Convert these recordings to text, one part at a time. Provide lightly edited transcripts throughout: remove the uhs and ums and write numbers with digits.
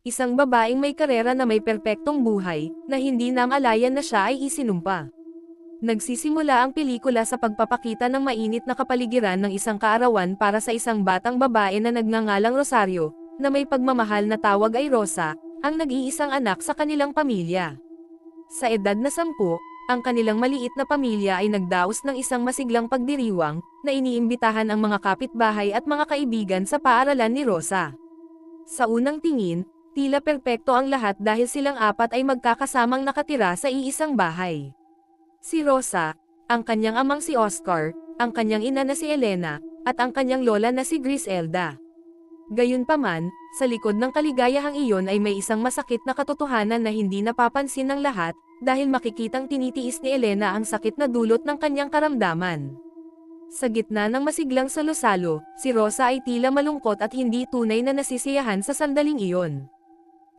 isang babaeng may karera na may perpektong buhay, na hindi namalayan na siya ay isinumpa. Nagsisimula ang pelikula sa pagpapakita ng mainit na kapaligiran ng isang kaarawan para sa isang batang babae na nagngangalang Rosario, na may pagmamahal na tawag ay Rosa, ang nag-iisang anak sa kanilang pamilya. Sa edad na 10, ang kanilang maliit na pamilya ay nagdaos ng isang masiglang pagdiriwang, na iniimbitahan ang mga kapitbahay at mga kaibigan sa paaralan ni Rosa. Sa unang tingin, tila perpekto ang lahat dahil silang apat ay magkakasamang nakatira sa iisang bahay. Si Rosa, ang kanyang amang si Oscar, ang kanyang ina na si Elena, at ang kanyang lola na si Griselda. Gayunpaman, sa likod ng kaligayahang iyon ay may isang masakit na katotohanan na hindi napapansin ng lahat, dahil makikitang tinitiis ni Elena ang sakit na dulot ng kanyang karamdaman. Sa gitna ng masiglang salo-salo, si Rosa ay tila malungkot at hindi tunay na nasisiyahan sa sandaling iyon.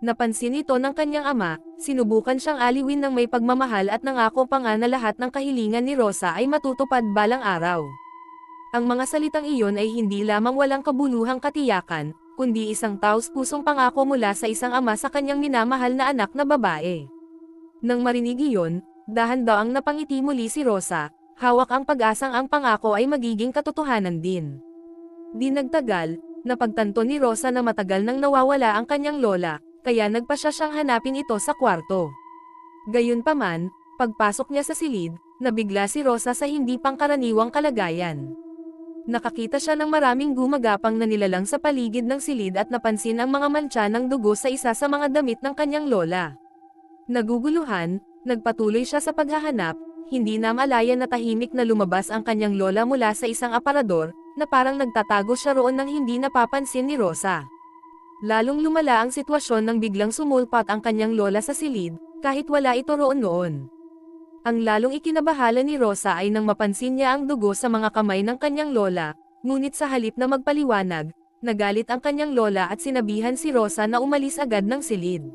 Napansin ito ng kanyang ama, sinubukan siyang aliwin ng may pagmamahal at nangako pa nga na lahat ng kahilingan ni Rosa ay matutupad balang araw. Ang mga salitang iyon ay hindi lamang walang kabuluhang katiyakan, kundi isang taos-pusong pangako mula sa isang ama sa kanyang minamahal na anak na babae. Nang marinig iyon, dahan-daang napangiti muli si Rosa, hawak ang pag-asang ang pangako ay magiging katotohanan din. Di nagtagal, napagtanto ni Rosa na matagal nang nawawala ang kanyang lola, kaya nagpa siyang hanapin ito sa kwarto. Gayunpaman, pagpasok niya sa silid, nabigla si Rosa sa hindi pangkaraniwang kalagayan. Nakakita siya ng maraming gumagapang na nilalang sa paligid ng silid at napansin ang mga mantsa ng dugo sa isa sa mga damit ng kanyang lola. Naguguluhan, nagpatuloy siya sa paghahanap, hindi namalayan na tahimik na lumabas ang kanyang lola mula sa isang aparador, na parang nagtatago siya roon nang hindi napapansin ni Rosa. Lalong lumala ang sitwasyon nang biglang sumulpat ang kanyang lola sa silid, kahit wala ito roon noon. Ang lalong ikinabahala ni Rosa ay nang mapansin niya ang dugo sa mga kamay ng kanyang lola, ngunit sa halip na magpaliwanag, nagalit ang kanyang lola at sinabihan si Rosa na umalis agad ng silid.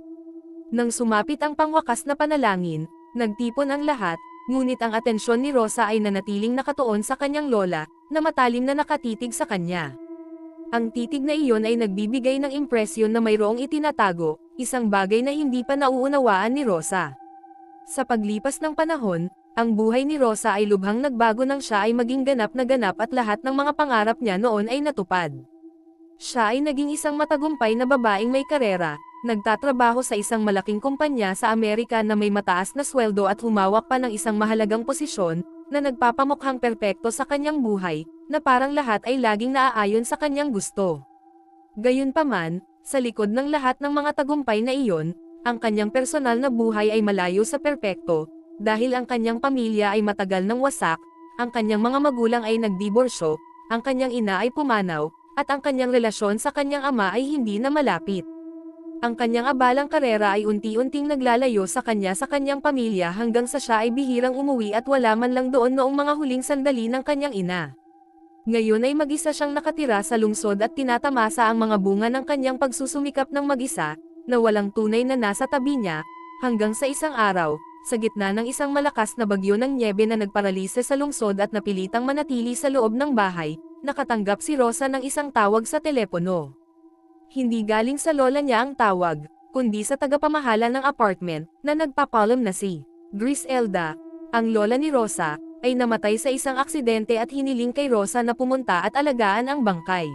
Nang sumapit ang pangwakas na panalangin, nagtipon ang lahat, ngunit ang atensyon ni Rosa ay nanatiling nakatuon sa kanyang lola, na matalim na nakatitig sa kanya. Ang titig na iyon ay nagbibigay ng impresyon na mayroong itinatago, isang bagay na hindi pa nauunawaan ni Rosa. Sa paglipas ng panahon, ang buhay ni Rosa ay lubhang nagbago nang siya ay maging ganap na ganap at lahat ng mga pangarap niya noon ay natupad. Siya ay naging isang matagumpay na babaeng may karera, nagtatrabaho sa isang malaking kumpanya sa Amerika na may mataas na sweldo at humawak pa ng isang mahalagang posisyon, na nagpapamukhang perpekto sa kanyang buhay, na parang lahat ay laging naaayon sa kanyang gusto. Gayunpaman, sa likod ng lahat ng mga tagumpay na iyon, ang kanyang personal na buhay ay malayo sa perpekto, dahil ang kanyang pamilya ay matagal nang wasak, ang kanyang mga magulang ay nagdiborsyo, ang kanyang ina ay pumanaw, at ang kanyang relasyon sa kanyang ama ay hindi na malapit. Ang kanyang abalang karera ay unti-unting naglalayo sa kanyang pamilya hanggang sa siya ay bihirang umuwi at wala man lang doon noong mga huling sandali ng kanyang ina. Ngayon ay mag-isa siyang nakatira sa lungsod at tinatamasa ang mga bunga ng kanyang pagsusumikap ng mag-isa, na walang tunay na nasa tabi niya, hanggang sa isang araw, sa gitna ng isang malakas na bagyo ng nyebe na nagparalise sa lungsod at napilitang manatili sa loob ng bahay, nakatanggap si Rosa ng isang tawag sa telepono. Hindi galing sa lola niya ang tawag, kundi sa tagapamahala ng apartment, na nagpapalam na si Griselda, ang lola ni Rosa, ay namatay sa isang aksidente at hiniling kay Rosa na pumunta at alagaan ang bangkay.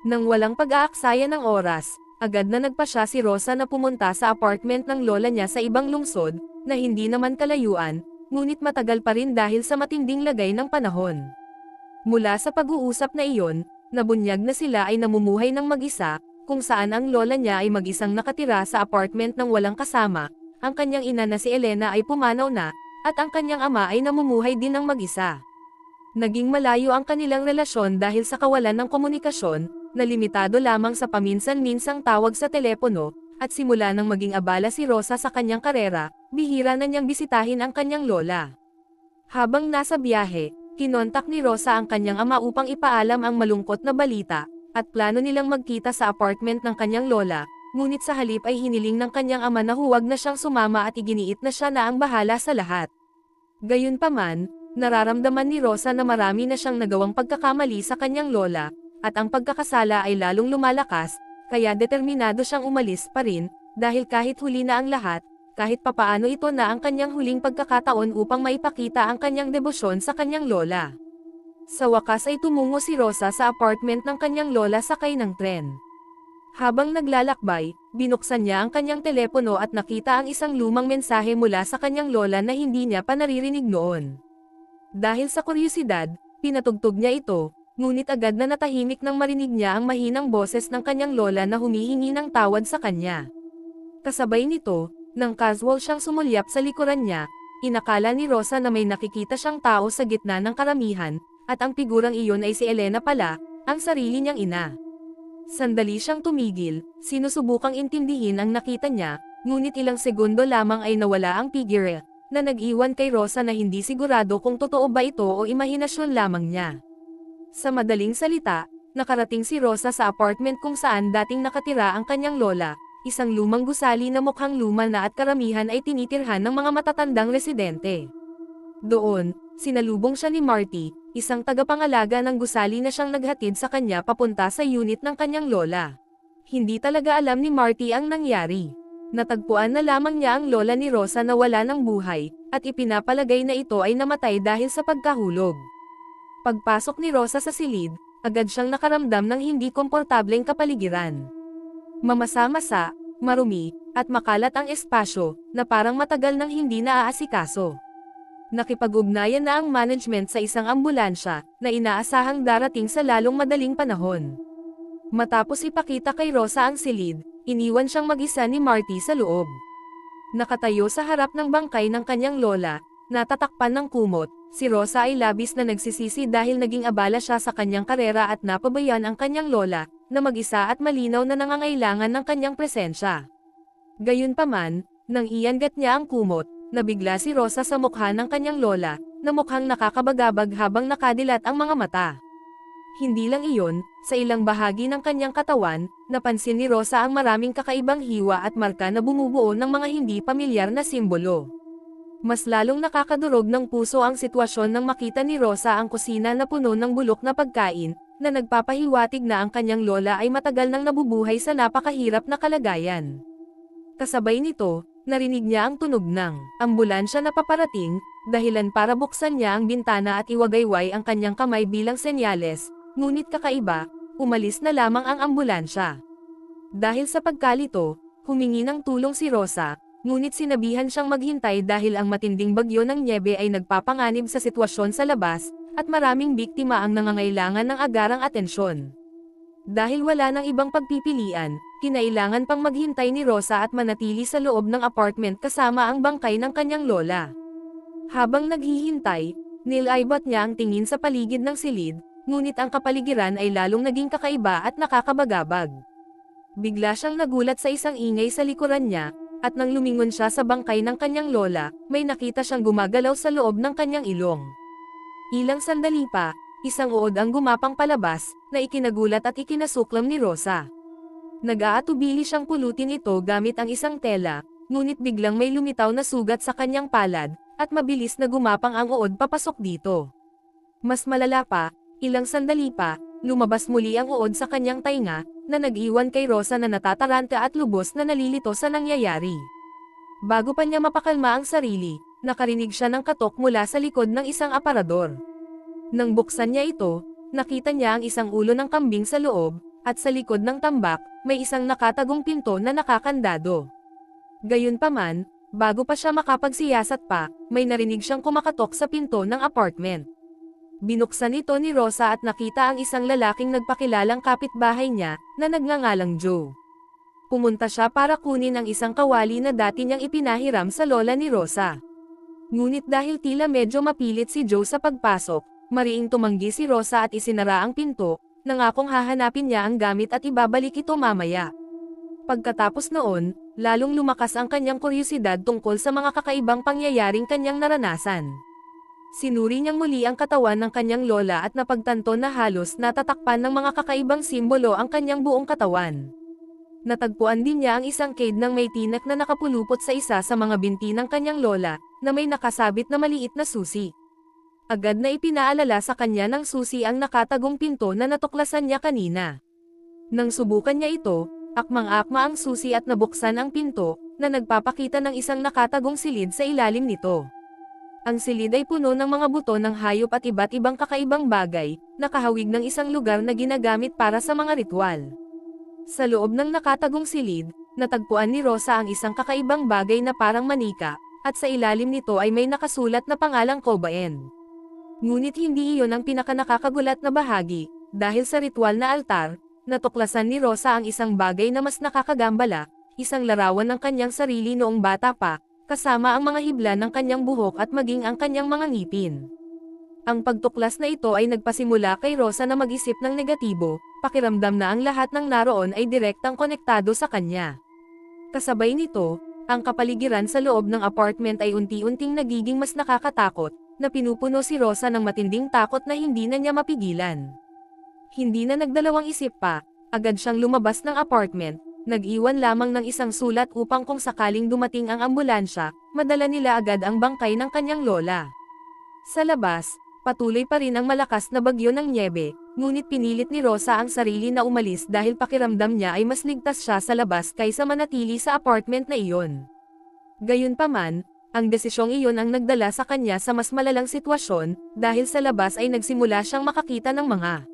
Nang walang pag-aaksaya ng oras, agad na nagpa siya si Rosa na pumunta sa apartment ng lola niya sa ibang lungsod, na hindi naman kalayuan, ngunit matagal pa rin dahil sa matinding lagay ng panahon. Mula sa pag-uusap na iyon, nabunyag na sila ay namumuhay ng mag-isa, kung saan ang lola niya ay mag-isang nakatira sa apartment ng walang kasama, ang kanyang ina na si Elena ay pumanaw na, at ang kanyang ama ay namumuhay din ng mag-isa. Naging malayo ang kanilang relasyon dahil sa kawalan ng komunikasyon, na limitado lamang sa paminsan-minsang tawag sa telepono, at simula nang maging abala si Rosa sa kanyang karera, bihira na niyang bisitahin ang kanyang lola. Habang nasa biyahe, kinontak ni Rosa ang kanyang ama upang ipaalam ang malungkot na balita, at plano nilang magkita sa apartment ng kanyang lola, ngunit sa halip ay hiniling ng kanyang ama na huwag na siyang sumama at iginiit na siya na ang bahala sa lahat. Gayunpaman, nararamdaman ni Rosa na marami na siyang nagawang pagkakamali sa kanyang lola, at ang pagkakasala ay lalong lumalakas, kaya determinado siyang umalis pa rin, dahil kahit huli na ang lahat, kahit papaano ito na ang kanyang huling pagkakataon upang maipakita ang kanyang debosyon sa kanyang lola. Sa wakas ay tumungo si Rosa sa apartment ng kanyang lola sakay ng tren. Habang naglalakbay, binuksan niya ang kanyang telepono at nakita ang isang lumang mensahe mula sa kanyang lola na hindi niya pa naririnig noon. Dahil sa kuryosidad, pinatugtog niya ito, ngunit agad na natahimik nang marinig niya ang mahinang boses ng kanyang lola na humihingi ng tawad sa kanya. Kasabay nito, nang casual siyang sumulyap sa likuran niya, inakala ni Rosa na may nakikita siyang tao sa gitna ng karamihan, at ang figurang iyon ay si Elena pala, ang sarili niyang ina. Sandali siyang tumigil, sinusubukang intindihin ang nakita niya, ngunit ilang segundo lamang ay nawala ang figure, na nag-iwan kay Rosa na hindi sigurado kung totoo ba ito o imahinasyon lamang niya. Sa madaling salita, nakarating si Rosa sa apartment kung saan dating nakatira ang kanyang lola, isang lumang gusali na mukhang luma na at karamihan ay tinitirhan ng mga matatandang residente. Doon, sinalubong siya ni Marty, isang tagapangalaga ng gusali na siyang naghatid sa kanya papunta sa unit ng kanyang lola. Hindi talaga alam ni Marty ang nangyari. Natagpuan na lamang niya ang lola ni Rosa na wala ng buhay, at ipinapalagay na ito ay namatay dahil sa pagkahulog. Pagpasok ni Rosa sa silid, agad siyang nakaramdam ng hindi komportableng kapaligiran. Mamasa-masa, marumi, at makalat ang espasyo, na parang matagal nang hindi naaasikaso. Nakipag-ugnayan na ang management sa isang ambulansya, na inaasahang darating sa lalong madaling panahon. Matapos ipakita kay Rosa ang silid, iniwan siyang mag-isa ni Marty sa loob. Nakatayo sa harap ng bangkay ng kanyang lola, natatakpan ng kumot, si Rosa ay labis na nagsisisi dahil naging abala siya sa kanyang karera at napabayaan ang kanyang lola, na mag-isa at malinaw na nangangailangan ng kanyang presensya. Gayunpaman, nang iangat niya ang kumot, nabigla si Rosa sa mukha ng kanyang lola, na mukhang nakakabagabag habang nakadilat ang mga mata. Hindi lang iyon, sa ilang bahagi ng kanyang katawan, napansin ni Rosa ang maraming kakaibang hiwa at marka na bumubuo ng mga hindi pamilyar na simbolo. Mas lalong nakakadurog ng puso ang sitwasyon nang makita ni Rosa ang kusina na puno ng bulok na pagkain, na nagpapahiwatig na ang kanyang lola ay matagal nang nabubuhay sa napakahirap na kalagayan. Kasabay nito, narinig niya ang tunog ng ambulansya na paparating, dahilan para buksan niya ang bintana at iwagayway ang kanyang kamay bilang senyales, ngunit kakaiba, umalis na lamang ang ambulansya. Dahil sa pagkalito, humingi ng tulong si Rosa, ngunit sinabihan siyang maghintay dahil ang matinding bagyo ng nyebe ay nagpapanganib sa sitwasyon sa labas, at maraming biktima ang nangangailangan ng agarang atensyon. Dahil wala nang ibang pagpipilian, kinailangan pang maghintay ni Rosa at manatili sa loob ng apartment kasama ang bangkay ng kanyang lola. Habang naghihintay, nilaybot niya ang tingin sa paligid ng silid, ngunit ang kapaligiran ay lalong naging kakaiba at nakakabagabag. Bigla siyang nagulat sa isang ingay sa likuran niya, at nang lumingon siya sa bangkay ng kanyang lola, may nakita siyang gumagalaw sa loob ng kanyang ilong. Ilang sandali pa, isang uod ang gumapang palabas, na ikinagulat at ikinasuklam ni Rosa. Nag-aatubili siyang pulutin ito gamit ang isang tela, ngunit biglang may lumitaw na sugat sa kanyang palad, at mabilis na gumapang ang uod papasok dito. Mas malala pa, ilang sandali pa, lumabas muli ang uod sa kanyang tainga, na nag-iwan kay Rosa na natataranta at lubos na nalilito sa nangyayari. Bago pa niya mapakalma ang sarili, nakarinig siya ng katok mula sa likod ng isang aparador. Nang buksan niya ito, nakita niya ang isang ulo ng kambing sa loob, at sa likod ng tambak, may isang nakatagong pinto na nakakandado. Gayunpaman, bago pa siya makapagsiyasat pa, may narinig siyang kumakatok sa pinto ng apartment. Binuksan ito ni Rosa at nakita ang isang lalaking nagpakilalang kapitbahay niya, na nagngangalang Joe. Pumunta siya para kunin ang isang kawali na dati niyang ipinahiram sa lola ni Rosa. Ngunit dahil tila medyo mapilit si Joe sa pagpasok, mariing tumanggi si Rosa at isinara ang pinto, nangakong hahanapin niya ang gamit at ibabalik ito mamaya. Pagkatapos noon, lalong lumakas ang kanyang kuryosidad tungkol sa mga kakaibang pangyayaring kanyang naranasan. Sinuri niyang muli ang katawan ng kanyang lola at napagtanto na halos natatakpan ng mga kakaibang simbolo ang kanyang buong katawan. Natagpuan din niya ang isang cade ng may tinak na nakapulupot sa isa sa mga binti ng kanyang lola, na may nakasabit na maliit na susi. Agad na ipinaalala sa kanya ng susi ang nakatagong pinto na natuklasan niya kanina. Nang subukan niya ito, Akmang-akma ang susi at nabuksan ang pinto, na nagpapakita ng isang nakatagong silid sa ilalim nito. Ang silid ay puno ng mga buto ng hayop at iba't ibang kakaibang bagay, nakahawig ng isang lugar na ginagamit para sa mga ritual. Sa loob ng nakatagong silid, natagpuan ni Rosa ang isang kakaibang bagay na parang manika, at sa ilalim nito ay may nakasulat na pangalang Kobaen. Ngunit hindi iyon ang pinakanakakagulat na bahagi, dahil sa ritual na altar, natuklasan ni Rosa ang isang bagay na mas nakakagambala, isang larawan ng kanyang sarili noong bata pa, kasama ang mga hibla ng kanyang buhok at maging ang kanyang mga ngipin. Ang pagtuklas na ito ay nagpasimula kay Rosa na mag-isip ng negatibo, pakiramdam na ang lahat ng naroon ay direktang konektado sa kanya. Kasabay nito, ang kapaligiran sa loob ng apartment ay unti-unting nagiging mas nakakatakot, na pinupuno si Rosa ng matinding takot na hindi na niya mapigilan. Hindi na nagdalawang isip pa, agad siyang lumabas ng apartment. Nag-iwan lamang ng isang sulat upang kung sakaling dumating ang ambulansya, madala nila agad ang bangkay ng kanyang lola. Sa labas, patuloy pa rin ang malakas na bagyo ng nyebe, ngunit pinilit ni Rosa ang sarili na umalis dahil pakiramdam niya ay mas ligtas siya sa labas kaysa manatili sa apartment na iyon. Gayunpaman, ang desisyong iyon ang nagdala sa kanya sa mas malalang sitwasyon, dahil sa labas ay nagsimula siyang makakita ng mga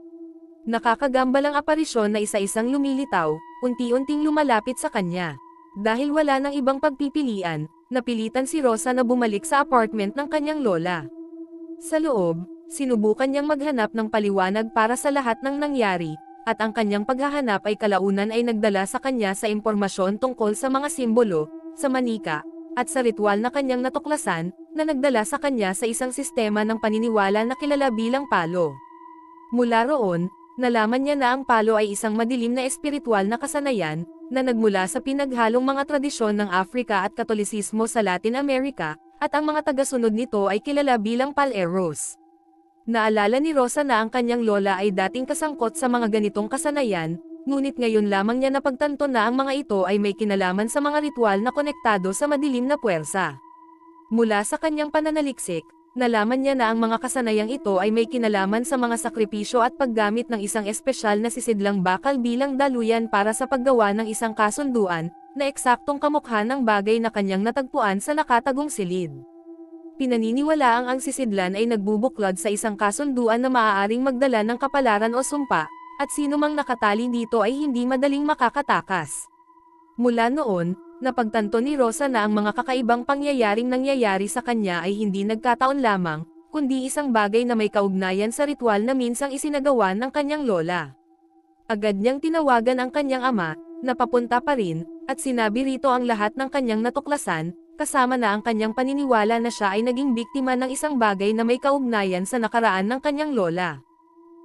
nakakagambalang aparisyon na isa-isang lumilitaw, unti-unting lumalapit sa kanya. Dahil wala nang ibang pagpipilian, napilitan si Rosa na bumalik sa apartment ng kanyang lola. Sa loob, sinubukan niyang maghanap ng paliwanag para sa lahat ng nangyari, at ang kanyang paghahanap ay kalaunan ay nagdala sa kanya sa impormasyon tungkol sa mga simbolo, sa manika, at sa ritual na kanyang natuklasan, na nagdala sa kanya sa isang sistema ng paniniwala na kilala bilang palo. Mula roon, nalaman niya na ang palo ay isang madilim na espiritual na kasanayan, na nagmula sa pinaghalong mga tradisyon ng Afrika at Katolisismo sa Latin America, at ang mga tagasunod nito ay kilala bilang paleros. Naalala ni Rosa na ang kanyang lola ay dating kasangkot sa mga ganitong kasanayan, ngunit ngayon lamang niya napagtanto na ang mga ito ay may kinalaman sa mga ritual na konektado sa madilim na puwersa. Mula sa kanyang pananaliksik, nalaman niya na ang mga kasanayang ito ay may kinalaman sa mga sakripisyo at paggamit ng isang espesyal na sisidlang bakal bilang daluyan para sa paggawa ng isang kasunduan, na eksaktong kamukha ng bagay na kanyang natagpuan sa nakatagong silid. Pinaniniwalaang ang sisidlan ay nagbubuklod sa isang kasunduan na maaaring magdala ng kapalaran o sumpa, at sino mang nakatali dito ay hindi madaling makakatakas. Mula noon, napagtanto ni Rosa na ang mga kakaibang pangyayaring nangyayari sa kanya ay hindi nagkataon lamang, kundi isang bagay na may kaugnayan sa ritual na minsang isinagawa ng kanyang lola. Agad niyang tinawagan ang kanyang ama, na papunta pa rin, at sinabi rito ang lahat ng kanyang natuklasan, kasama na ang kanyang paniniwala na siya ay naging biktima ng isang bagay na may kaugnayan sa nakaraan ng kanyang lola.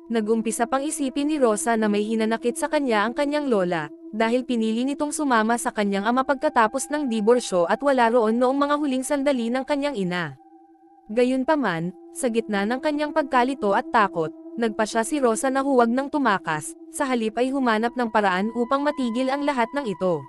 Nag-umpisa pang isipin ni Rosa na may hinanakit sa kanya ang kanyang lola, dahil pinili nitong sumama sa kanyang ama pagkatapos ng diborsyo at wala roon noong mga huling sandali ng kanyang ina. Gayunpaman, sa gitna ng kanyang pagkalito at takot, nagpa siya si Rosa na huwag nang tumakas, sa halip ay humanap ng paraan upang matigil ang lahat ng ito.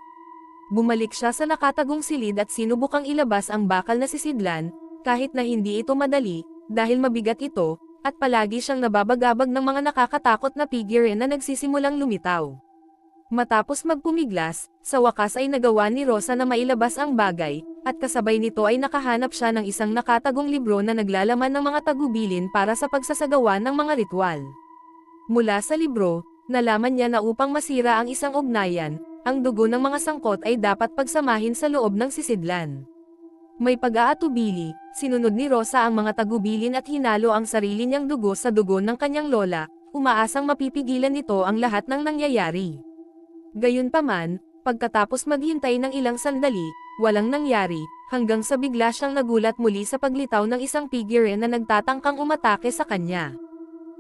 Bumalik siya sa nakatagong silid at sinubukang ilabas ang bakal na sisidlan, kahit na hindi ito madali, dahil mabigat ito, at palagi siyang nababagabag ng mga nakakatakot na figure na nagsisimulang lumitaw. Matapos magpumiglas, sa wakas ay nagawa ni Rosa na mailabas ang bagay, at kasabay nito ay nakahanap siya ng isang nakatagong libro na naglalaman ng mga tagubilin para sa pagsasagawa ng mga ritual. Mula sa libro, nalaman niya na upang masira ang isang ugnayan, ang dugo ng mga sangkot ay dapat pagsamahin sa loob ng sisidlan. May pag-aatubili, sinunod ni Rosa ang mga tagubilin at hinalo ang sarili niyang dugo sa dugo ng kanyang lola, umaasang mapipigilan nito ang lahat ng nangyayari. Gayunpaman, pagkatapos maghintay ng ilang sandali, walang nangyari, hanggang sa bigla siyang nagulat muli sa paglitaw ng isang figure na nagtatangkang umatake sa kanya.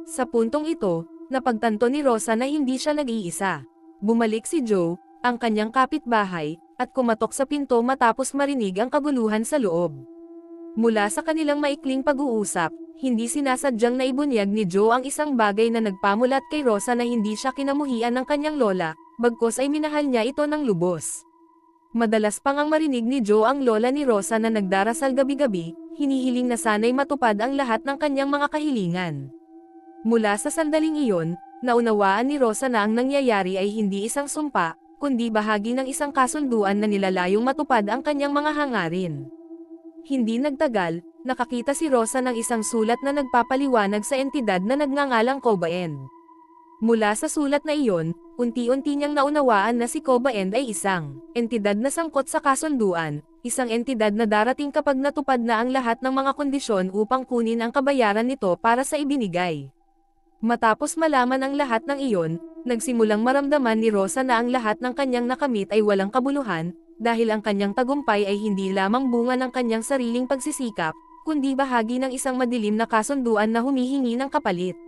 Sa puntong ito, napagtanto ni Rosa na hindi siya nag-iisa. Bumalik si Joe, ang kanyang kapitbahay, at kumatok sa pinto matapos marinig ang kaguluhan sa loob. Mula sa kanilang maikling pag-uusap, hindi sinasadyang naibunyag ni Joe ang isang bagay na nagpamulat kay Rosa na hindi siya kinamuhian ng kanyang lola, bagkus ay minahal niya ito ng lubos. Madalas pang ang marinig ni Joe ang lola ni Rosa na nagdarasal gabi-gabi, hinihiling na sana'y matupad ang lahat ng kanyang mga kahilingan. Mula sa sandaling iyon, naunawaan ni Rosa na ang nangyayari ay hindi isang sumpa, kundi bahagi ng isang kasunduan na nilalayong matupad ang kanyang mga hangarin. Hindi nagtagal, nakakita si Rosa ng isang sulat na nagpapaliwanag sa entidad na nagngangalang Kobaen. Mula sa sulat na iyon, unti-unti niyang naunawaan na si Kobaen ay isang entidad na sangkot sa kasunduan, isang entidad na darating kapag natupad na ang lahat ng mga kondisyon upang kunin ang kabayaran nito para sa ibinigay. Matapos malaman ang lahat ng iyon, nagsimulang maramdaman ni Rosa na ang lahat ng kanyang nakamit ay walang kabuluhan, dahil ang kanyang tagumpay ay hindi lamang bunga ng kanyang sariling pagsisikap, kundi bahagi ng isang madilim na kasunduan na humihingi ng kapalit.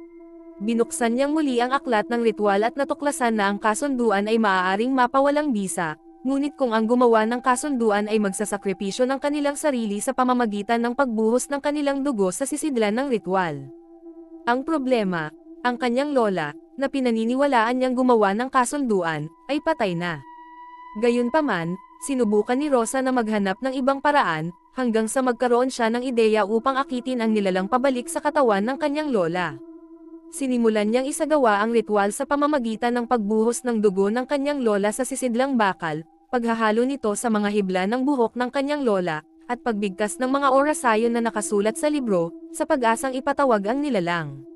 Binuksan niyang muli ang aklat ng ritual at natuklasan na ang kasunduan ay maaaring mapawalang bisa, ngunit kung ang gumawa ng kasunduan ay magsasakripisyo ng kanilang sarili sa pamamagitan ng pagbuhos ng kanilang dugo sa sisidlan ng ritual. Ang problema, ang kanyang lola, na pinaniniwalaan niyang gumawa ng kasunduan, ay patay na. Gayunpaman, sinubukan ni Rosa na maghanap ng ibang paraan, hanggang sa magkaroon siya ng ideya upang akitin ang nilalang pabalik sa katawan ng kanyang lola. Sinimulan niyang isagawa ang ritual sa pamamagitan ng pagbuhos ng dugo ng kanyang lola sa sisidlang bakal, paghahalo nito sa mga hibla ng buhok ng kanyang lola, at pagbigkas ng mga orasayon na nakasulat sa libro, sa pag-asang ipatawag ang nilalang.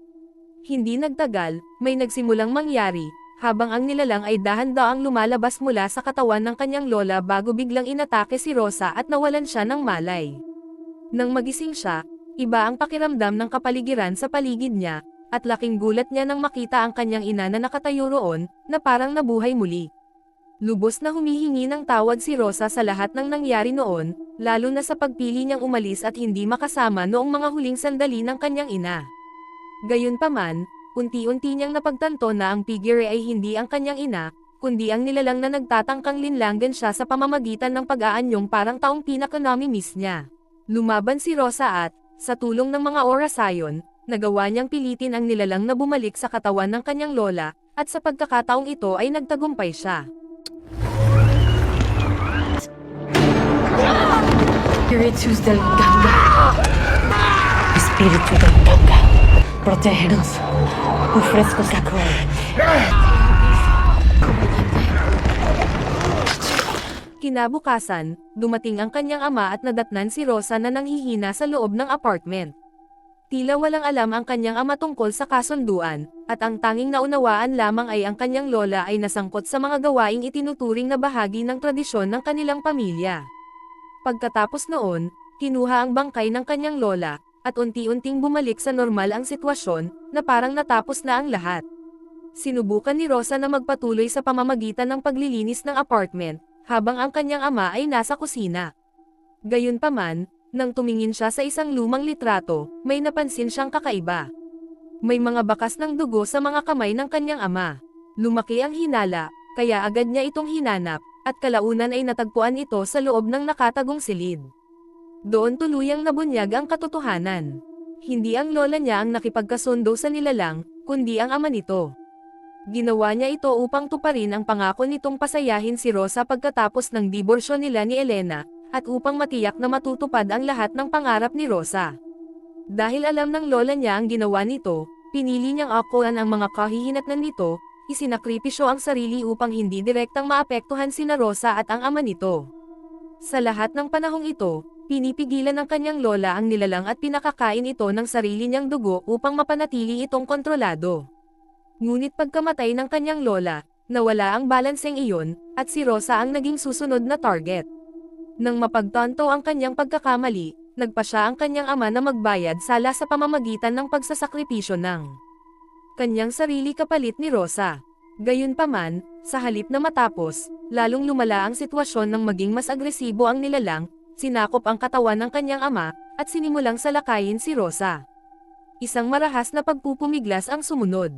Hindi nagtagal, may nagsimulang mangyari, habang ang nilalang ay dahan-daang lumalabas mula sa katawan ng kanyang lola bago biglang inatake si Rosa at nawalan siya ng malay. Nang magising siya, iba ang pakiramdam ng kapaligiran sa paligid niya, at laking gulat niya nang makita ang kanyang ina na nakatayo roon, na parang nabuhay muli. Lubos na humihingi ng tawad si Rosa sa lahat ng nangyari noon, lalo na sa pagpili niyang umalis at hindi makasama noong mga huling sandali ng kanyang ina. Gayunpaman, unti-unti niyang napagtanto na ang figure ay hindi ang kanyang ina, kundi ang nilalang na nagtatangkang linlangan siya sa pamamagitan ng pag-aanyong parang taong pinaka-namimiss niya. Lumaban si Rosa at, sa tulong ng mga orasayon, nagawa niyang pilitin ang nilalang na bumalik sa katawan ng kanyang lola, at sa pagkakataong ito ay nagtagumpay siya. Espíritus del Ganga. Espíritu del Ganga. Protégenos. Ofrezco Sakura. Kinabukasan, dumating ang kanyang ama at nadatnan si Rosa na nanghihina sa loob ng apartment. Tila walang alam ang kanyang ama tungkol sa kasunduan, at ang tanging naunawaan lamang ay ang kanyang lola ay nasangkot sa mga gawaing itinuturing na bahagi ng tradisyon ng kanilang pamilya. Pagkatapos noon, kinuha ang bangkay ng kanyang lola, at unti-unting bumalik sa normal ang sitwasyon, na parang natapos na ang lahat. Sinubukan ni Rosa na magpatuloy sa pamamagitan ng paglilinis ng apartment, habang ang kanyang ama ay nasa kusina. Gayunpaman, nang tumingin siya sa isang lumang litrato, may napansin siyang kakaiba. May mga bakas ng dugo sa mga kamay ng kanyang ama. Lumaki ang hinala, kaya agad niya itong hinanap, at kalaunan ay natagpuan ito sa loob ng nakatagong silid. Doon tuluyang nabunyag ang katotohanan. Hindi ang lola niya ang nakipagkasundo sa nilalang, kundi ang ama nito. Ginawa niya ito upang tuparin ang pangako nitong pasayahin si Rosa pagkatapos ng diborsyo nila ni Elena, at upang matiyak na matutupad ang lahat ng pangarap ni Rosa. Dahil alam ng lola niya ang ginawa nito, pinili niyang akuan ang mga kahihinatnan nito, isinakripisyo ang sarili upang hindi direktang maapektuhan sina Rosa at ang ama nito. Sa lahat ng panahong ito, pinipigilan ng kanyang lola ang nilalang at pinakakain ito ng sarili niyang dugo upang mapanatili itong kontrolado. Ngunit pagkamatay ng kanyang lola, nawala ang balanseng iyon, at si Rosa ang naging susunod na target. Nang mapagtanto ang kanyang pagkakamali, nagpa siya ang kanyang ama na magbayad sala sa pamamagitan ng pagsasakripisyo ng kanyang sarili kapalit ni Rosa. Gayunpaman, sa halip na matapos, lalong lumala ang sitwasyon ng maging mas agresibo ang nilalang, sinakop ang katawan ng kanyang ama, at sinimulang salakayin si Rosa. Isang marahas na pagpupumiglas ang sumunod.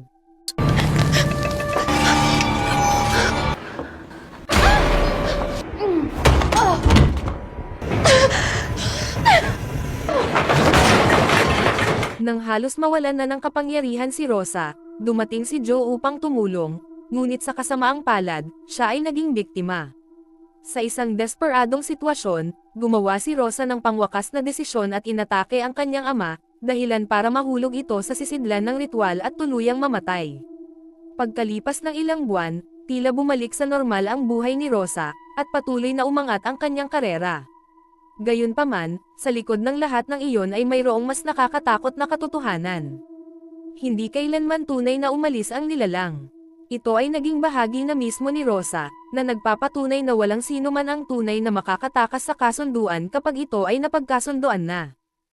Nang halos mawalan na ng kapangyarihan si Rosa, dumating si Joe upang tumulong, ngunit sa kasamaang palad, siya ay naging biktima. Sa isang desperadong sitwasyon, gumawa si Rosa ng pangwakas na desisyon at inatake ang kanyang ama, dahilan para mahulog ito sa sisidlan ng ritual at tuluyang mamatay. Pagkalipas ng ilang buwan, Tila bumalik sa normal ang buhay ni Rosa, at patuloy na umangat ang kanyang karera. Gayunpaman, sa likod ng lahat ng iyon ay mayroong mas nakakatakot na katotohanan. Hindi kailanman tunay na umalis ang nilalang. Ito ay naging bahagi na mismo ni Rosa, na nagpapatunay na walang sino man ang tunay na makakatakas sa kasunduan kapag ito ay napagkasunduan na.